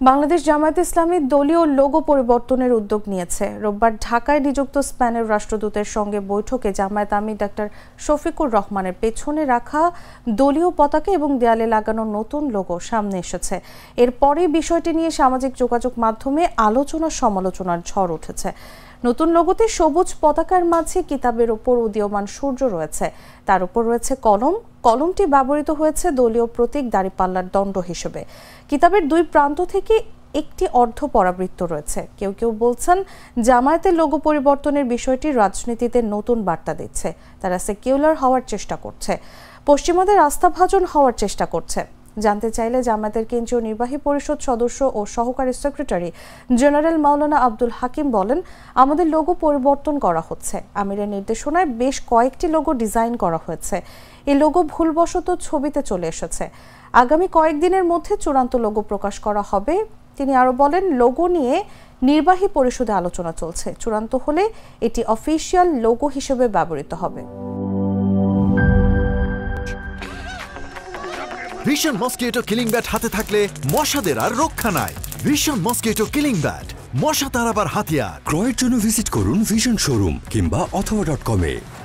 বাংলাদেশ জামায়াতে ইসলামী দলীয় লোগো পরিবর্তনের উদ্যোগ নিয়েছে। রোববার ঢাকায় নিযুক্ত স্পেনের রাষ্ট্রদূতের সঙ্গে বৈঠকে জামায়াত আমির ডাক্তার শফিকুর রহমানের পেছনে রাখা দলীয় পতাকা এবং দেয়ালে লাগানো নতুন লোগো সামনে এসেছে। এরপরে বিষয়টি নিয়ে সামাজিক যোগাযোগ মাধ্যমে আলোচনা সমালোচনার ঝড় উঠেছে। নতুন লোগোতে সবুজ পতাকার মাঝে কিতাবের ওপর উদীয়মান সূর্য রয়েছে, তার উপর রয়েছে কলম। কলমটি ব্যবহৃত হয়েছে দলীয় প্রতীক দাঁড়িপাল্লার দণ্ড হিসেবে। কিতাবের দুই প্রান্ত থেকে একটি অর্ধ পরাবৃত্ত রয়েছে। কেউ কেউ বলছেন জামায়াতের লোগো পরিবর্তনের বিষয়টি রাজনীতিতে নতুন বার্তা দিচ্ছে। তারা সেকুলার হওয়ার চেষ্টা করছে, পশ্চিমাদের আস্থাভাজন হওয়ার চেষ্টা করছে। জানতে চাইলে জামায়াতের কেন্দ্রীয় নির্বাহী পরিষদ সদস্য ও সহকারী সেক্রেটারি জেনারেল মাওলানা আব্দুল হাকিম বলেন, আমাদের লোগো পরিবর্তন করা হচ্ছে। আমিরের নির্দেশনায় বেশ কয়েকটি লোগো ডিজাইন করা হয়েছে। এই লোগো ভুলবশত ছবিতে চলে এসেছে। আগামী কয়েকদিনের মধ্যে চূড়ান্ত লোগো প্রকাশ করা হবে। তিনি আরো বলেন, লোগো নিয়ে নির্বাহী পরিষদে আলোচনা চলছে। চূড়ান্ত হলে এটি অফিসিয়াল লোগো হিসেবে ব্যবহৃত হবে। ভিশন মসকিটো কিলিং ব্যাট হাতে থাকলে মশাদের আর রক্ষা নাই। ভিশন মসকিটো কিলিং ব্যাট, মশা তাড়াবার হাতিয়ার। ক্রয়ের জন্য ভিজিট করুন ভিশন শোরুম কিংবা অথবা.com-এ।